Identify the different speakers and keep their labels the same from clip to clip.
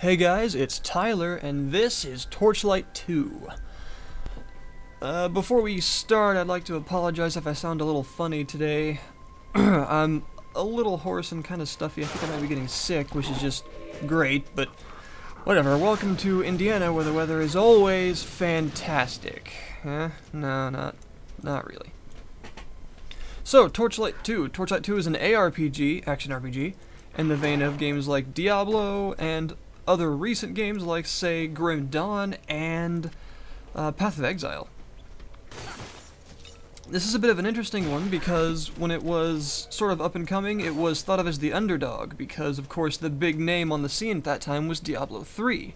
Speaker 1: Hey guys, it's Tyler, and this is Torchlight 2. Before we start, I'd like to apologize if I sound a little funny today. I'm a little hoarse and kind of stuffy. I think I might be getting sick, which is just great, but whatever. Welcome to Indiana, where the weather is always fantastic. No, not really. So, Torchlight 2. Torchlight 2 is an ARPG, action RPG, in the vein of games like Diablo and other recent games like, say, Grim Dawn and Path of Exile. This is a bit of an interesting one because when it was sort of up and coming, it was thought of as the underdog because, of course, the big name on the scene at that time was Diablo 3.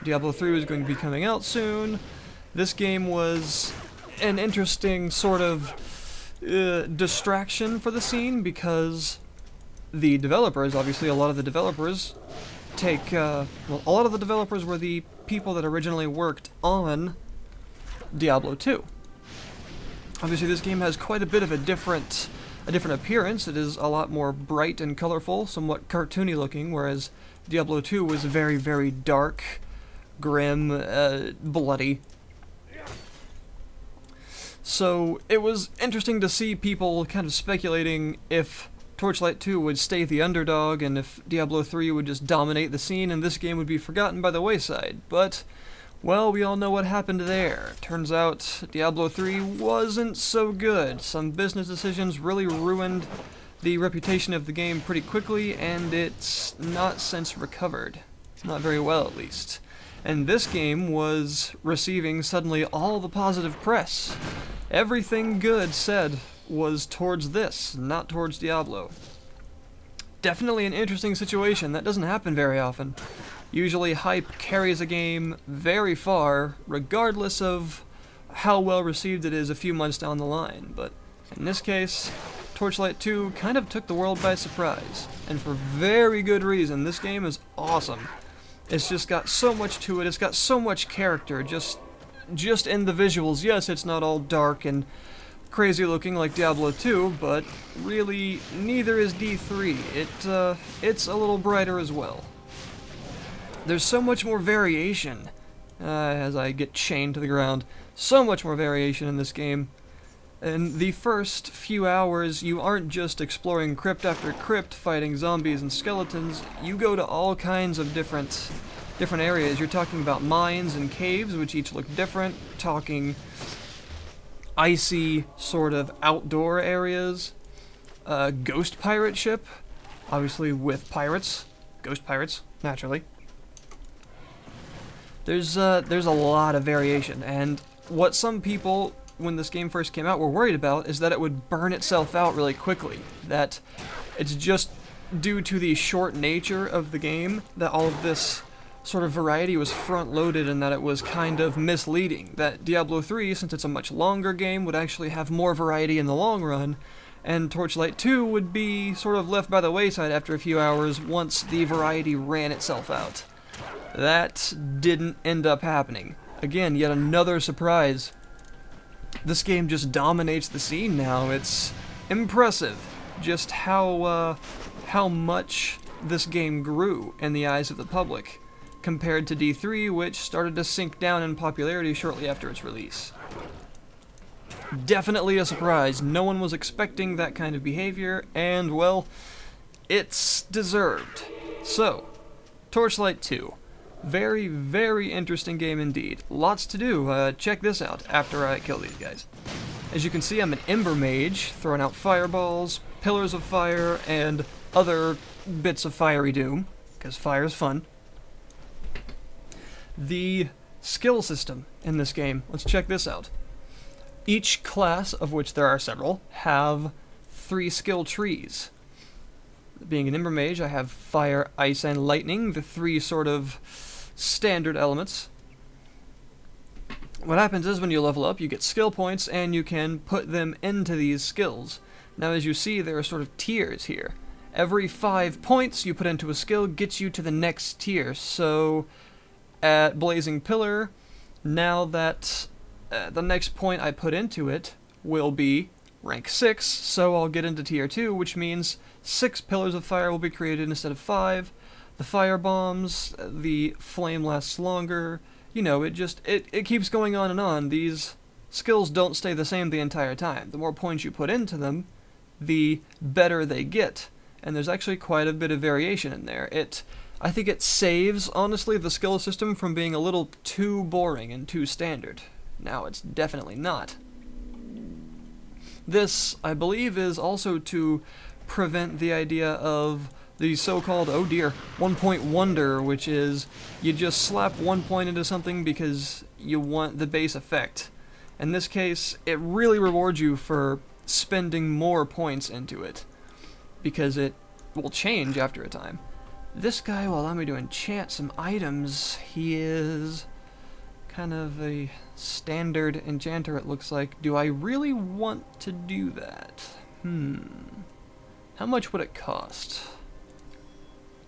Speaker 1: Diablo 3 was going to be coming out soon. This game was an interesting sort of distraction for the scene because the developers, obviously a lot of the developers a lot of the developers were the people that originally worked on Diablo 2. Obviously this game has quite a bit of a different appearance. It is a lot more bright and colorful, somewhat cartoony looking, whereas Diablo 2 was very, very dark, grim, bloody. So it was interesting to see people kind of speculating if Torchlight 2 would stay the underdog and if Diablo 3 would just dominate the scene and this game would be forgotten by the wayside. But, well, we all know what happened there. Turns out Diablo 3 wasn't so good. Some business decisions really ruined the reputation of the game pretty quickly, and it's not since recovered. Not very well, at least. And this game was receiving suddenly all the positive press. Everything good said was towards this, not towards Diablo. Definitely an interesting situation. That doesn't happen very often. Usually hype carries a game very far, regardless of how well received it is a few months down the line. But in this case, Torchlight 2 kind of took the world by surprise. And for very good reason. This game is awesome. It's just got so much to it. It's got so much character just in the visuals. Yes, it's not all dark and crazy looking like Diablo 2, but really neither is D3. It's a little brighter as well. There's so much more variation as I get chained to the ground. So much more variation in this game. In the first few hours, you aren't just exploring crypt after crypt, fighting zombies and skeletons. You go to all kinds of different areas. You're talking about mines and caves, which each look different. Talking icy sort of outdoor areas, ghost pirate ship, obviously with pirates, ghost pirates, naturally. There's a lot of variation, and what some people, when this game first came out, were worried about is that it would burn itself out really quickly, that it's just due to the short nature of the game that all of this sort of variety was front-loaded and that it was kind of misleading. That Diablo 3, since it's a much longer game, would actually have more variety in the long run, and Torchlight 2 would be sort of left by the wayside after a few hours once the variety ran itself out. That didn't end up happening. Again, yet another surprise. This game just dominates the scene now. It's impressive just how much this game grew in the eyes of the public, compared to D3, which started to sink down in popularity shortly after its release. Definitely a surprise. No one was expecting that kind of behavior, and, well, it's deserved. So, Torchlight 2. Very, very interesting game indeed. Lots to do. Check this out after I kill these guys. As you can see, I'm an Ember Mage, throwing out fireballs, pillars of fire, and other bits of fiery doom, because fire's fun. The skill system in this game, let's check this out. Each class, of which there are several, have 3 skill trees. Being an Ember Mage, I have fire, ice, and lightning, the 3 sort of standard elements. What happens is when you level up, you get skill points, and you can put them into these skills. Now as you see, there are sort of tiers here. Every 5 points you put into a skill gets you to the next tier, so at Blazing Pillar, now that the next point I put into it will be rank 6, so I'll get into tier 2, which means 6 pillars of fire will be created instead of 5. the fire bombs, the flame lasts longer. You know, it keeps going on and on. These skills don't stay the same the entire time. The more points you put into them, the better they get. And there's actually quite a bit of variation in there. I think it saves, honestly, the skill system from being a little too boring and too standard. Now, it's definitely not. This, I believe, is also to prevent the idea of the so-called, oh dear, 1-point wonder, which is you just slap 1 point into something because you want the base effect. In this case, it really rewards you for spending more points into it, because it will change after a time. This guy will allow me to enchant some items. He is kind of a standard enchanter, it looks like. Do I really want to do that? How much would it cost?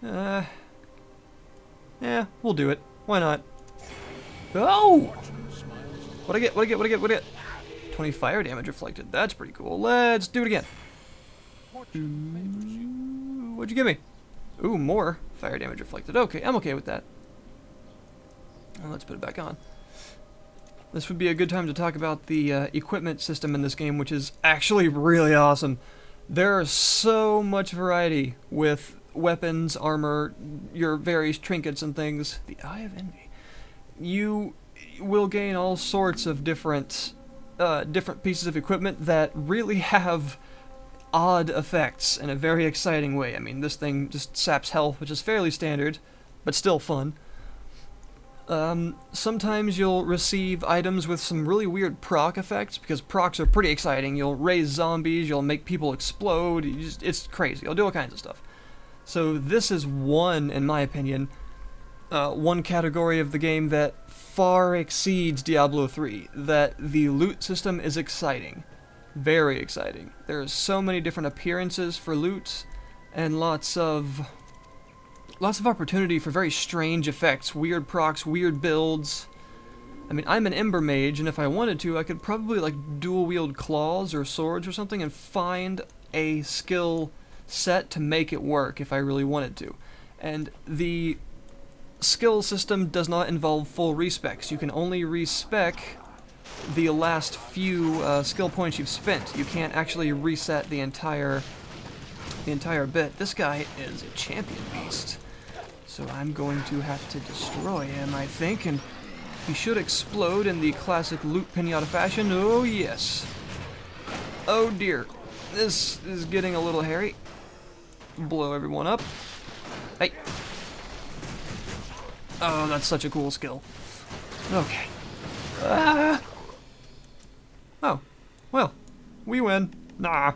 Speaker 1: Yeah, we'll do it. Why not? Oh! What'd I get? 20 fire damage reflected. That's pretty cool. Let's do it again. What'd you give me? Ooh, more fire damage reflected. Okay, I'm okay with that. Well, let's put it back on. This would be a good time to talk about the equipment system in this game, which is actually really awesome. There is so much variety with weapons, armor, your various trinkets and things. The Eye of Envy. You will gain all sorts of different pieces of equipment that really have odd effects in a very exciting way. I mean, this thing just saps health, which is fairly standard, but still fun. Sometimes you'll receive items with some really weird proc effects, because procs are pretty exciting. You'll raise zombies, you'll make people explode, it's crazy. You'll do all kinds of stuff. So this is one, in my opinion, one category of the game that far exceeds Diablo 3, that the loot system is exciting. Very exciting. There's so many different appearances for loot, and lots of opportunity for very strange effects, weird procs, weird builds. I mean, I'm an Ember Mage, and if I wanted to, I could probably like dual wield claws or swords or something and find a skill set to make it work if I really wanted to. And the skill system does not involve full respecs. You can only respec the last few skill points you've spent. You can't actually reset the entire bit. This guy is a champion beast, so I'm going to have to destroy him, I think, and he should explode in the classic loot pinata fashion. Oh yes. Oh dear. This is getting a little hairy. Blow everyone up. Hey. Oh, that's such a cool skill. Okay. Ah. Oh, well, we win. Nah.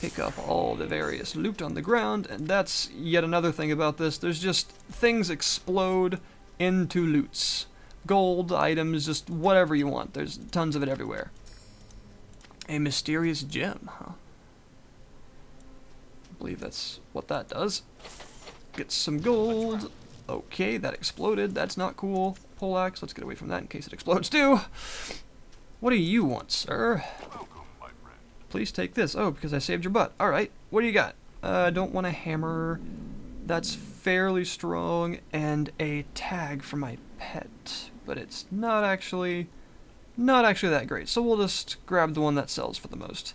Speaker 1: Pick up all the various loot on the ground, and that's yet another thing about this. There's just things explode into loots. Gold, items, just whatever you want. There's tons of it everywhere. A mysterious gem, huh? I believe that's what that does. Get some gold. Okay, that exploded. That's not cool. Poleaxe, let's get away from that in case it explodes too. What do you want, sir? Please take this. Oh, because I saved your butt. Alright, what do you got? I don't want a hammer. That's fairly strong. And a tag for my pet. But it's not actually that great. So we'll just grab the one that sells for the most.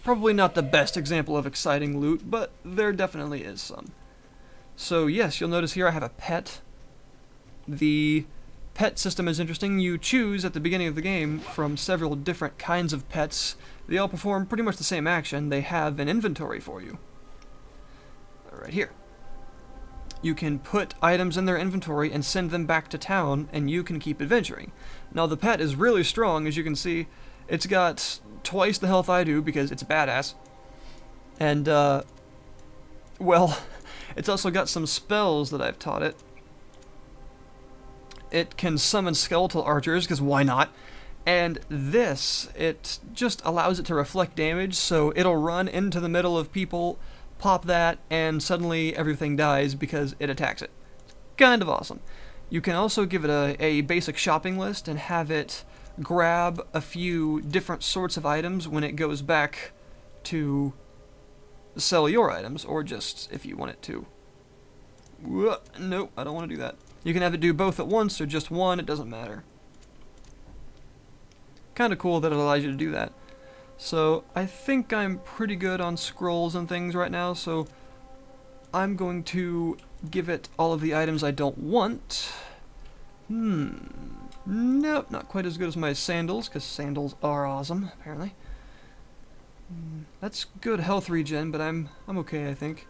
Speaker 1: Probably not the best example of exciting loot, but there definitely is some. So yes, you'll notice here I have a pet. The pet system is interesting. You choose at the beginning of the game from several different kinds of pets. They all perform pretty much the same action. They have an inventory for you. Right here. You can put items in their inventory and send them back to town, and you can keep adventuring. Now the pet is really strong, as you can see. It's got twice the health I do because it's a badass. And, well, it's also got some spells that I've taught it. It can summon skeletal archers, because why not? And this, it just allows it to reflect damage, so it'll run into the middle of people, pop that, and suddenly everything dies because it attacks it. Kind of awesome. You can also give it a basic shopping list and have it grab a few different sorts of items when it goes back to sell your items, or just if you want it to. Nope, I don't want to do that. You can have it do both at once or just one, it doesn't matter. Kind of cool that it allows you to do that. So I think I'm pretty good on scrolls and things right now, so I'm going to give it all of the items I don't want. Nope, not quite as good as my sandals, because sandals are awesome, apparently. That's good health regen, but I'm okay, I think.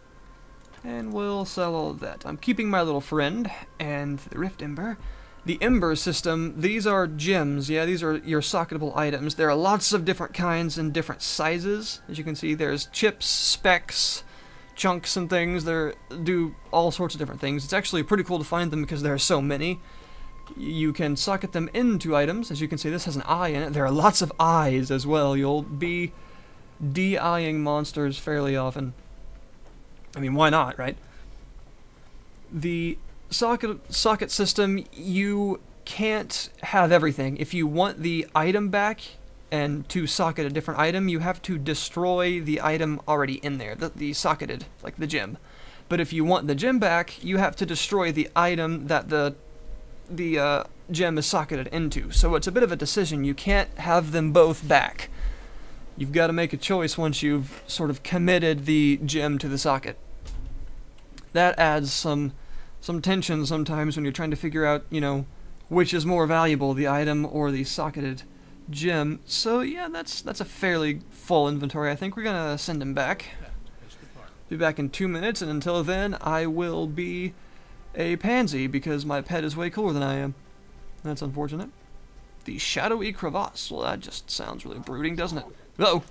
Speaker 1: And we'll sell all of that. I'm keeping my little friend, and the Rift Ember. The Ember system, these are gems, yeah, these are your socketable items. There are lots of different kinds and different sizes. As you can see, there's chips, specks, chunks and things. They do all sorts of different things. It's actually pretty cool to find them because there are so many. You can socket them into items. As you can see, this has an eye in it. There are lots of eyes as well. You'll be de-eyeing monsters fairly often. I mean, why not, right? The socket system, you can't have everything. If you want the item back and to socket a different item, you have to destroy the item already in there, the socketed, like the gem. But if you want the gem back, you have to destroy the item that the gem is socketed into. So it's a bit of a decision. You can't have them both back. You've got to make a choice once you've sort of committed the gem to the socket. That adds some tension sometimes when you're trying to figure out, you know, which is more valuable, the item or the socketed gem. So yeah, that's a fairly full inventory. I think we're gonna send him back. Be back in 2 minutes, and until then, I will be a pansy because my pet is way cooler than I am. That's unfortunate. The shadowy crevasse. Well, that just sounds really brooding, doesn't it? Uh-oh.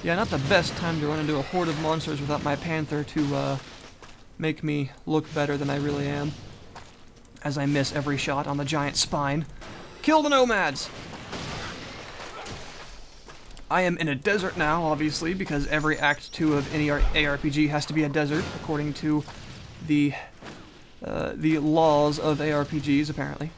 Speaker 1: Yeah, not the best time to run into a horde of monsters without my panther to make me look better than I really am, as I miss every shot on the giant spine. Kill the nomads! I am in a desert now, obviously, because every Act 2 of any ARPG has to be a desert, according to the laws of ARPGs, apparently.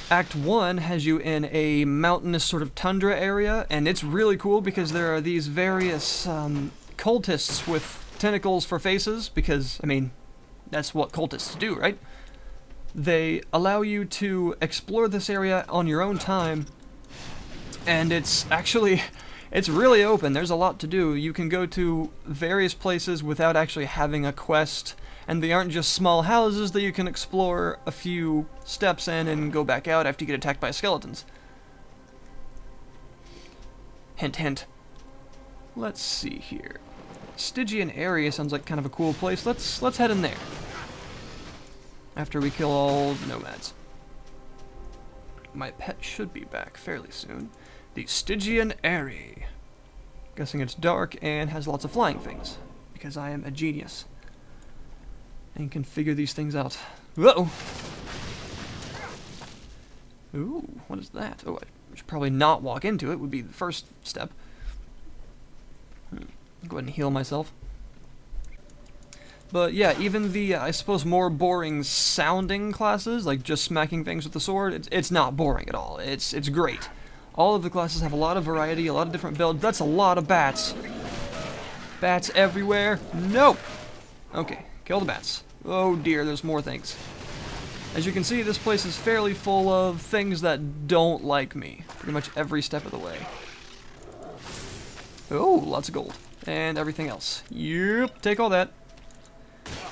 Speaker 1: Act 1 has you in a mountainous sort of tundra area, and it's really cool because there are these various cultists with tentacles for faces, because, I mean, that's what cultists do, right? They allow you to explore this area on your own time, and it's really open. There's a lot to do. You can go to various places without actually having a quest, and they aren't just small houses that you can explore a few steps in and go back out after you get attacked by skeletons. Hint, hint. Let's see here. Stygian area sounds like kind of a cool place. Let's head in there after we kill all the nomads. My pet should be back fairly soon. The Stygian area. Guessing it's dark and has lots of flying things because I am a genius and can figure these things out. Uh-oh. Ooh, what is that? Oh, I should probably not walk into it would be the first step. Go ahead and heal myself. But yeah, even the, I suppose, more boring sounding classes, like just smacking things with the sword, it's not boring at all. It's great. All of the classes have a lot of variety, a lot of different builds. That's a lot of bats. Bats everywhere. Nope. Okay, kill the bats. Oh dear, there's more things. As you can see, this place is fairly full of things that don't like me, pretty much every step of the way. Oh, lots of gold. And everything else. Yep, take all that.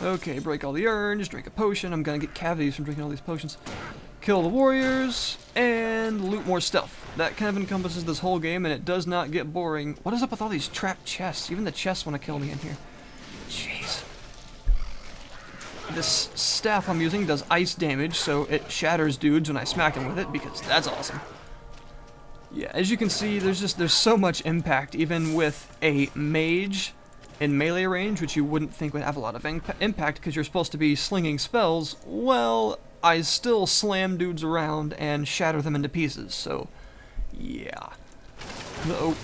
Speaker 1: Okay, break all the urns, drink a potion. I'm gonna get cavities from drinking all these potions. Kill the warriors, and loot more stuff. That kind of encompasses this whole game, and it does not get boring. What is up with all these trapped chests? Even the chests want to kill me in here. Jeez. This staff I'm using does ice damage, so it shatters dudes when I smack them with it, because that's awesome. Yeah, as you can see, there's so much impact, even with a mage in melee range, which you wouldn't think would have a lot of impact because you're supposed to be slinging spells. Well, I still slam dudes around and shatter them into pieces, so yeah. Uh-oh.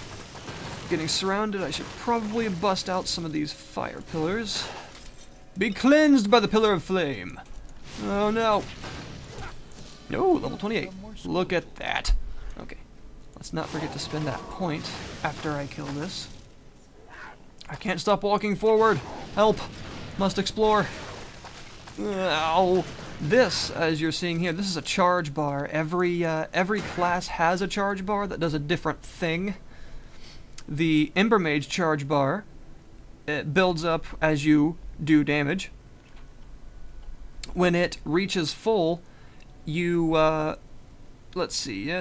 Speaker 1: Getting surrounded, I should probably bust out some of these fire pillars. Be cleansed by the pillar of flame. Oh no. No, level 28. Look at that. Okay. Let's not forget to spend that point after I kill this. I can't stop walking forward. Help. Must explore. Ow. This, as you're seeing here, this is a charge bar. Every class has a charge bar that does a different thing. The Ember Mage charge bar, it builds up as you do damage. When it reaches full, you, let's see,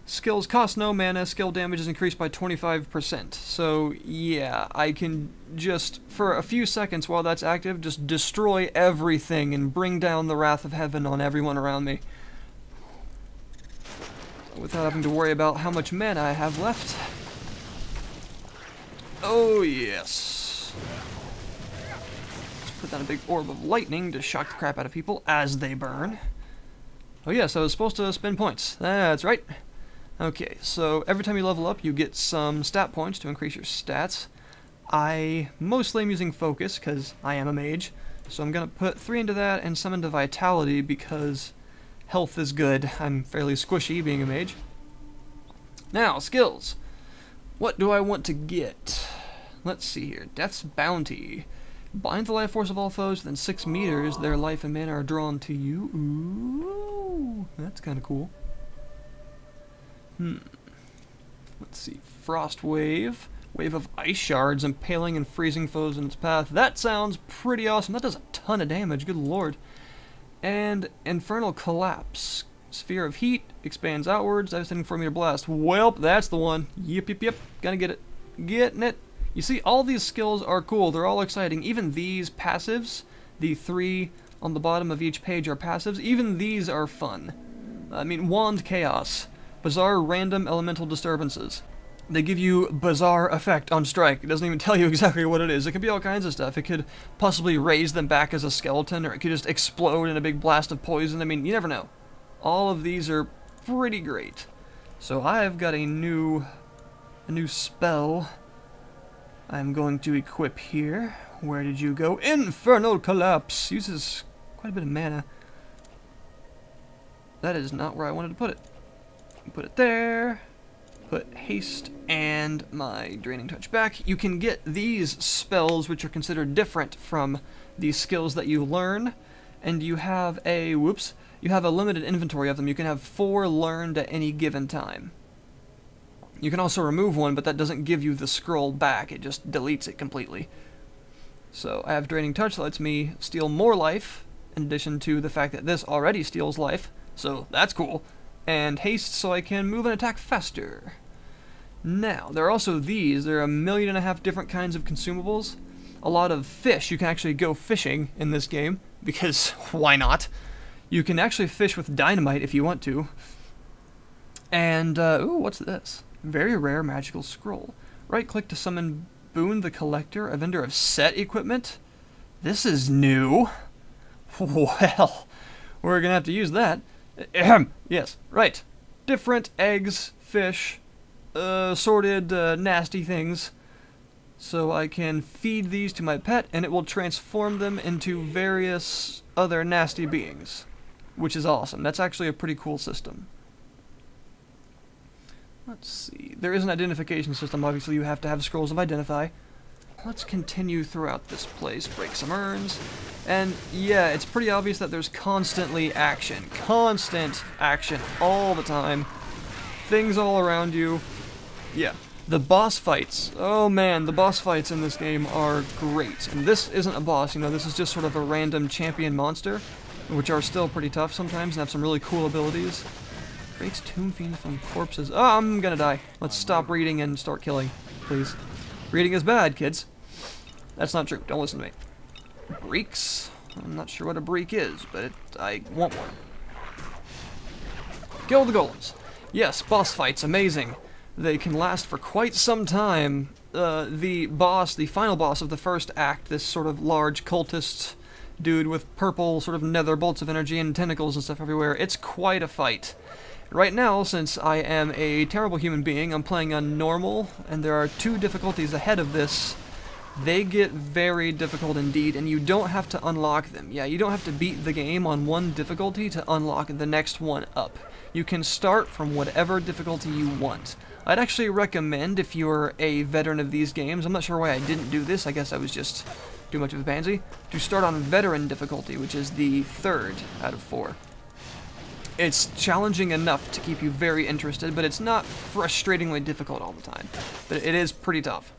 Speaker 1: skills cost no mana, skill damage is increased by 25%. So, yeah, I can just, for a few seconds while that's active, just destroy everything and bring down the wrath of heaven on everyone around me. Without having to worry about how much mana I have left. Oh, yes. Let's put down a big orb of lightning to shock the crap out of people as they burn. Oh, yes, I was supposed to spend points. That's right. Okay, so every time you level up, you get some stat points to increase your stats. I mostly am using focus, because I am a mage. So I'm going to put 3 into that and some into vitality, because health is good. I'm fairly squishy, being a mage. Now, skills. What do I want to get? Let's see here. Death's Bounty. Bind the life force of all foes within 6 meters. Their life and mana are drawn to you. Ooh, that's kind of cool. Let's see. Frost Wave. Wave of ice shards, impaling and freezing foes in its path. That sounds pretty awesome. That does a ton of damage, good lord. And Infernal Collapse. Sphere of Heat, expands outwards, devastating 4-meter blast. Welp, that's the one. Yep. Gonna get it. Getting it. You see, all these skills are cool. They're all exciting. Even these passives, the 3 on the bottom of each page are passives. Even these are fun. I mean, Wand Chaos. Bizarre random elemental disturbances. They give you bizarre effect on strike. It doesn't even tell you exactly what it is. It could be all kinds of stuff. It could possibly raise them back as a skeleton, or it could just explode in a big blast of poison. I mean, you never know. All of these are pretty great. So I've got a new spell I'm going to equip here. Where did you go? Infernal Collapse! Uses quite a bit of mana. That is not where I wanted to put it. Put it there. Put haste and my draining touch back. You can get these spells, which are considered different from the skills that you learn, and you have a you have a limited inventory of them. You can have 4 learned at any given time. You can also remove one, but that doesn't give you the scroll back. It just deletes it completely. So I have draining touch that lets me steal more life, in addition to the fact that this already steals life, so that's cool. And haste so I can move and attack faster. Now, there are also these. There are 1.5 million different kinds of consumables. A lot of fish. You can actually go fishing in this game, because why not? You can actually fish with dynamite if you want to. And, ooh, what's this? Very rare magical scroll. Right-click to summon Boone the Collector, a vendor of set equipment. This is new. Well, we're gonna have to use that. Yes, right. Different eggs, fish, assorted nasty things. So I can feed these to my pet, and it will transform them into various other nasty beings, which is awesome. That's actually a pretty cool system. Let's see. There is an identification system. Obviously, you have to have scrolls of identify. Let's continue throughout this place, break some urns, and yeah, it's pretty obvious that there's constantly action. Constant action all the time. Things all around you. Yeah. The boss fights. Oh man, the boss fights in this game are great. And this isn't a boss, you know, this is just sort of a random champion monster, which are still pretty tough sometimes and have some really cool abilities. Creates tomb fiends from corpses. Oh, I'm gonna die. Let's stop reading and start killing, please. Reading is bad, kids. That's not true. Don't listen to me. Breeks? I'm not sure what a breek is, but I want one. Kill the golems. Yes, boss fights, amazing. They can last for quite some time. The final boss of the first act, this sort of large cultist dude with purple sort of nether bolts of energy and tentacles and stuff everywhere, it's quite a fight. Right now, since I am a terrible human being, I'm playing on normal, and there are 2 difficulties ahead of this. They get very difficult indeed, and you don't have to unlock them. Yeah, you don't have to beat the game on one difficulty to unlock the next one up. You can start from whatever difficulty you want. I'd actually recommend, if you're a veteran of these games, I'm not sure why I didn't do this, I guess I was just too much of a pansy, to start on veteran difficulty, which is the 3rd out of 4. It's challenging enough to keep you very interested, but it's not frustratingly difficult all the time. But it is pretty tough.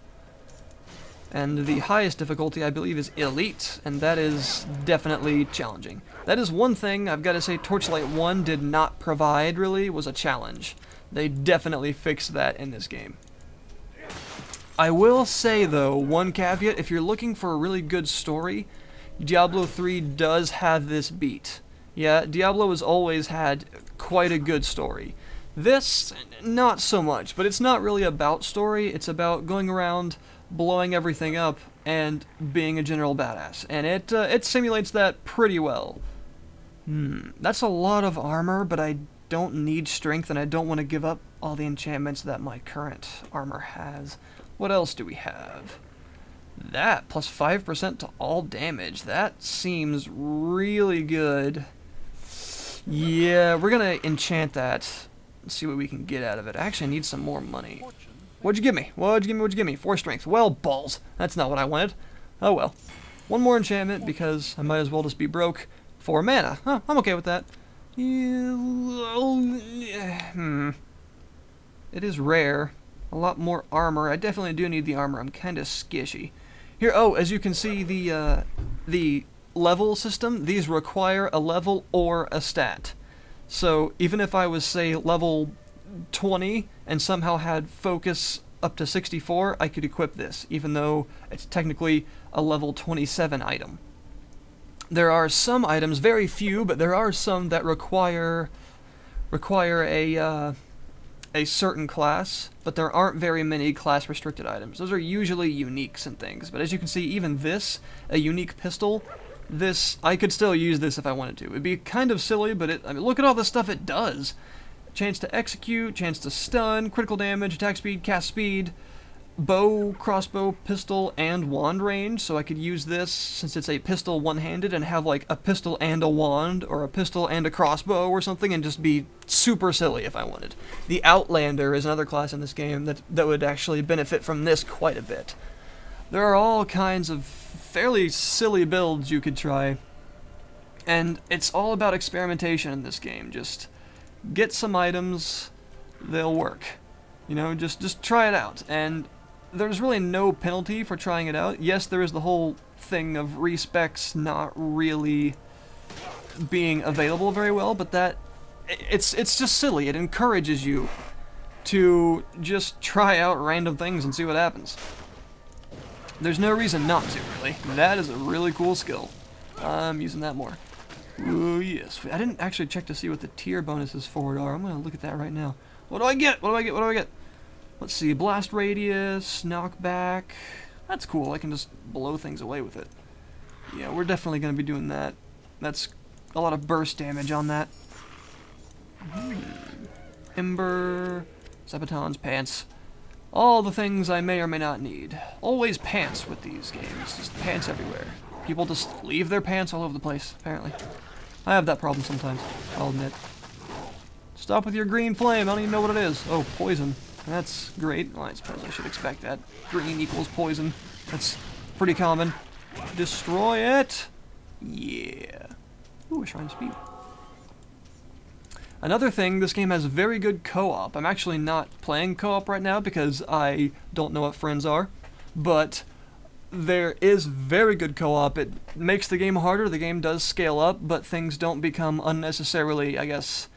Speaker 1: And the highest difficulty, I believe, is Elite, and that is definitely challenging. That is one thing I've got to say Torchlight 1 did not provide, really, was a challenge. They definitely fixed that in this game. I will say, though, one caveat, if you're looking for a really good story, Diablo 3 does have this beat. Yeah, Diablo has always had quite a good story. This, not so much, but it's not really about story, it's about going around, blowing everything up, and being a general badass. And it simulates that pretty well. That's a lot of armor, but I don't need strength, and I don't want to give up all the enchantments that my current armor has. What else do we have? That, plus 5% to all damage. That seems really good. Yeah, we're gonna enchant that and see what we can get out of it. I actually need some more money. What'd you give me? What'd you give me? What'd you give me? 4 strength. Well, balls. That's not what I wanted. Oh well. One more enchantment, because I might as well just be broke. 4 mana. Huh, I'm okay with that. It is rare. A lot more armor. I definitely do need the armor. I'm kind of skishy. Here, oh, as you can see, the level system, these require a level or a stat. So even if I was, say, level 20 and somehow had focus up to 64, I could equip this, even though it's technically a level 27 item. There are some items, very few, but there are some that require a certain class, but there aren't very many class-restricted items. Those are usually uniques and things, but as you can see, even this, a unique pistol, this, I could still use this if I wanted to. It'd be kind of silly, but I mean, look at all the stuff it does. Chance to execute, chance to stun, critical damage, attack speed, cast speed, bow, crossbow, pistol, and wand range, so I could use this, since it's a pistol one-handed, and have like a pistol and a wand, or a pistol and a crossbow or something, and just be super silly if I wanted. The Outlander is another class in this game that would actually benefit from this quite a bit. There are all kinds of fairly silly builds you could try, and it's all about experimentation in this game. Just get some items, they'll work. You know, just try it out, and there's really no penalty for trying it out. Yes, there is the whole thing of respecs not really being available very well, but that it's just silly. It encourages you to just try out random things and see what happens. There's no reason not to, really. That is a really cool skill. I'm using that more. Ooh, yes. I didn't actually check to see what the tier bonuses for it are. I'm going to look at that right now. What do I get? What do I get? What do I get? Let's see. Blast radius, knockback. That's cool. I can just blow things away with it. Yeah, we're definitely going to be doing that. That's a lot of burst damage on that. Ember, Sabatons, pants. All the things I may or may not need. Always pants with these games. Just pants everywhere. People just leave their pants all over the place, apparently. I have that problem sometimes, I'll admit. Stop with your green flame, I don't even know what it is. Oh, poison. That's great. Well, I suppose I should expect that. Green equals poison. That's pretty common. Destroy it! Yeah. Ooh, a shrine speed. Another thing, this game has very good co-op. I'm actually not playing co-op right now because I don't know what friends are, but there is very good co-op. It makes the game harder, the game does scale up, but things don't become unnecessarily, I guess,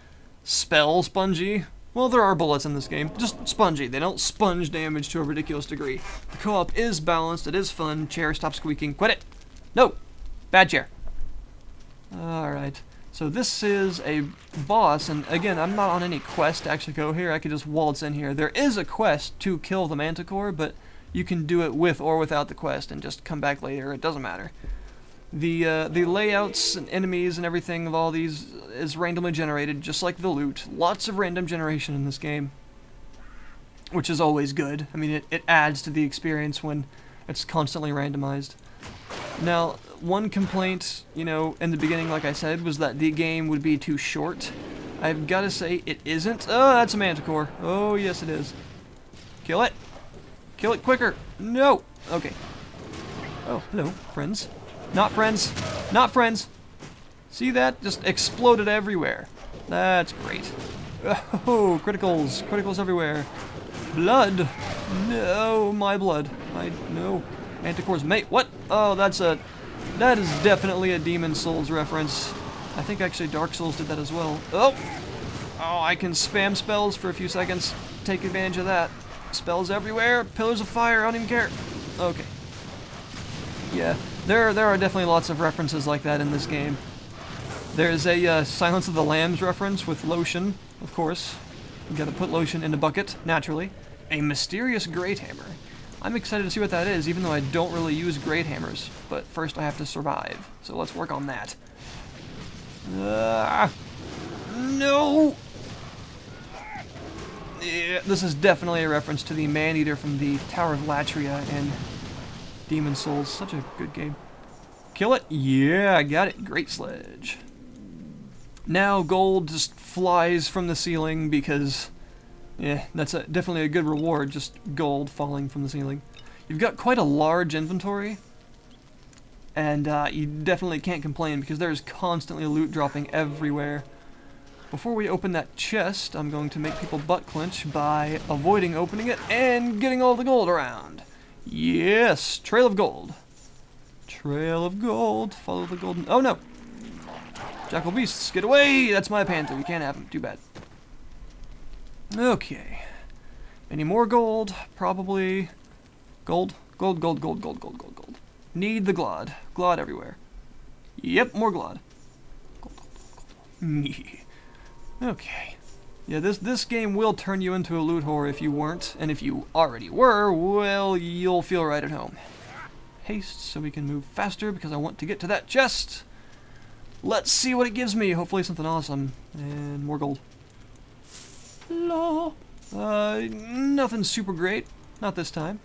Speaker 1: spell spongy. Well, there are bullets in this game, just spongy. They don't sponge damage to a ridiculous degree. The co-op is balanced, it is fun. Chair, stop squeaking. Quit it! No! Bad chair. Alright. So this is a boss, and again, I'm not on any quest to actually go here. I could just waltz in here. There is a quest to kill the Manticore, but you can do it with or without the quest and just come back later. It doesn't matter. The layouts and enemies and everything of all these is randomly generated, just like the loot. Lots of random generation in this game, which is always good. I mean, it adds to the experience when it's constantly randomized. Now, one complaint, you know, in the beginning, like I said, was that the game would be too short. I've got to say, it isn't. Oh, that's a Manticore. Oh, yes, it is. Kill it. Kill it quicker. No. Okay. Oh, hello, friends. Not friends. Not friends. See that? Just exploded everywhere. That's great. Oh, criticals. Criticals everywhere. Blood. No, my blood. No. Manticore's mate. What? Oh, that is definitely a Demon Souls reference. I think actually Dark Souls did that as well. Oh! Oh, I can spam spells for a few seconds. Take advantage of that. Spells everywhere. Pillars of fire. I don't even care. Okay. Yeah, there are definitely lots of references like that in this game. There's a Silence of the Lambs reference with lotion, of course. You gotta put lotion in a bucket, naturally. A mysterious great hammer. I'm excited to see what that is, even though I don't really use great hammers. But first I have to survive, so let's work on that. No! Yeah, this is definitely a reference to the Man-Eater from the Tower of Latria and Demon Souls. Such a good game. Kill it? Yeah, I got it. Great sledge. Now gold just flies from the ceiling because, yeah, that's definitely a good reward, just gold falling from the ceiling. You've got quite a large inventory, and you definitely can't complain because there's constantly loot dropping everywhere. Before we open that chest, I'm going to make people butt clench by avoiding opening it and getting all the gold around. Yes, trail of gold. Trail of gold. Follow the golden. Oh no! Jackal beasts, get away! That's my panther. You can't have him. Too bad. Okay. Any more gold? Probably. Gold. Gold, gold, gold, gold, gold, gold, gold. Need the glod. Glod everywhere. Yep, more glod. Gold, gold, gold, gold. Okay. Yeah, this game will turn you into a loot whore if you weren't, and if you already were, well, you'll feel right at home. Haste so we can move faster because I want to get to that chest. Let's see what it gives me. Hopefully something awesome. And more gold. No. Nothing super great. Not this time.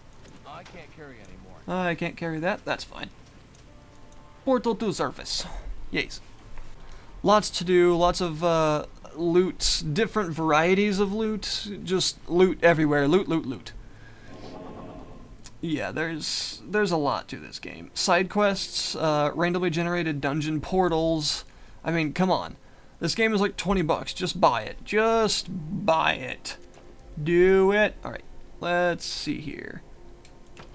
Speaker 2: I can't carry anymore.
Speaker 1: I can't carry that. That's fine. Portal to surface. Yes. Lots to do. Lots of loot. Different varieties of loot. Just loot everywhere. Loot, loot, loot. Yeah, there's a lot to this game. Side quests, randomly generated dungeon portals. I mean, come on. This game is like 20 bucks. Just buy it. Just buy it. Do it. Alright, let's see here.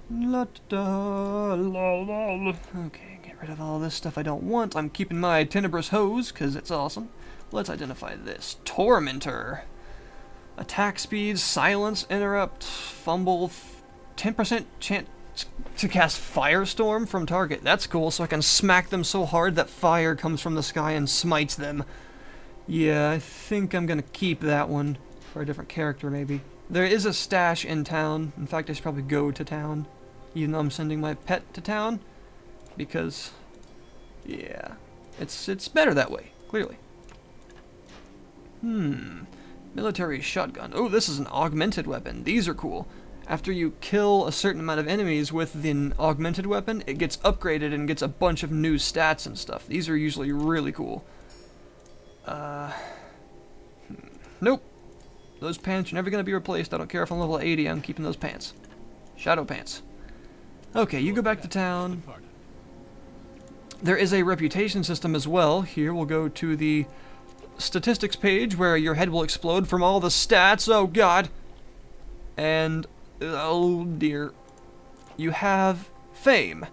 Speaker 1: Okay, get rid of all this stuff I don't want. I'm keeping my Tenebrous Hose, because it's awesome. Let's identify this. Tormentor. Attack speed, silence, interrupt, fumble, 10% chance to cast Firestorm from target. That's cool, so I can smack them so hard that fire comes from the sky and smites them. Yeah, I think I'm gonna keep that one for a different character, maybe. There is a stash in town. In fact, I should probably go to town, even though I'm sending my pet to town, because, yeah, it's better that way, clearly. Military shotgun. Oh, this is an augmented weapon. These are cool. After you kill a certain amount of enemies with the augmented weapon, it gets upgraded and gets a bunch of new stats and stuff. These are usually really cool. Nope. Those pants are never going to be replaced. I don't care if I'm level 80, I'm keeping those pants. Shadow pants. Okay, you go back to town. There is a reputation system as well. Here, we'll go to the statistics page where your head will explode from all the stats. Oh, God. And, oh, dear. You have fame.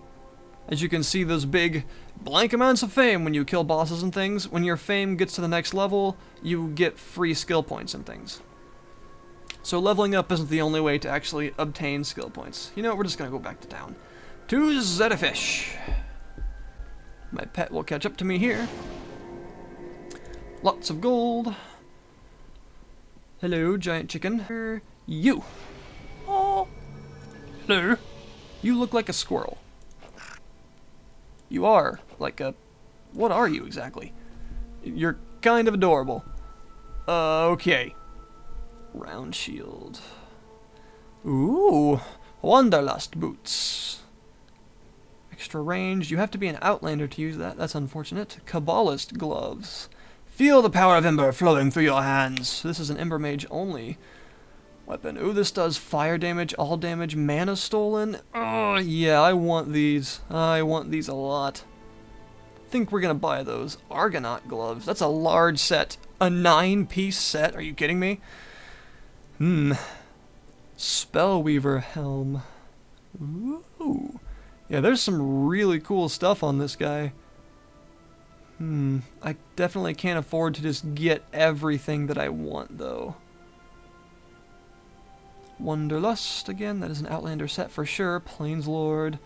Speaker 1: As you can see, those big blank amounts of fame when you kill bosses and things. When your fame gets to the next level, you get free skill points and things. So leveling up isn't the only way to actually obtain skill points. You know what, we're just going to go back to town. To Zetafish. My pet will catch up to me here. Lots of gold. Hello, giant chicken. You. Oh. Hello. You look like a squirrel. You are like a... What are you exactly? You're kind of adorable. Okay. Round shield. Ooh. Wanderlust boots. Extra range. You have to be an outlander to use that. That's unfortunate. Kabbalist gloves. Feel the power of Ember flowing through your hands. This is an Ember Mage only. Weapon. Ooh, this does fire damage, all damage, mana stolen. Oh, yeah, I want these. I want these a lot. Think we're gonna buy those. Argonaut gloves. That's a large set. A 9-piece set. Are you kidding me? Spellweaver helm. Ooh. Yeah, there's some really cool stuff on this guy. I definitely can't afford to just get everything that I want, though. Wanderlust, again, that is an Outlander set for sure. Plainslord.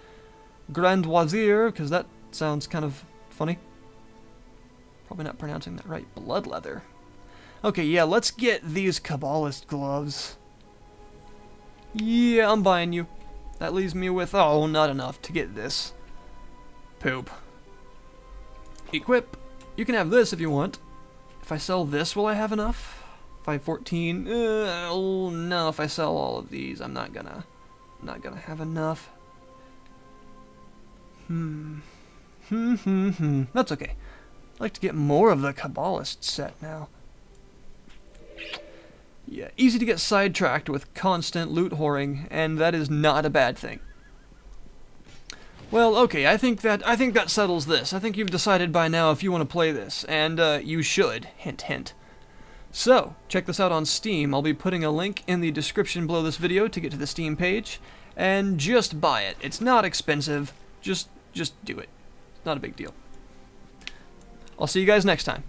Speaker 1: Grand Wazir, because that sounds kind of funny. Probably not pronouncing that right. Bloodleather. Okay, yeah, let's get these Kabbalist gloves. Yeah, I'm buying you. That leaves me with, oh, not enough to get this. Poop. Equip. You can have this if you want. If I sell this, will I have enough? 514. Oh no, if I sell all of these, I'm not gonna have enough. That's okay. I'd like to get more of the Kabbalist set now. Yeah, easy to get sidetracked with constant loot whoring, and that is not a bad thing. Well, okay, I think that settles this. I think you've decided by now if you want to play this, and you should. Hint, hint. So, check this out on Steam. I'll be putting a link in the description below this video to get to the Steam page, and just buy it. It's not expensive. Just do it. It's not a big deal. I'll see you guys next time.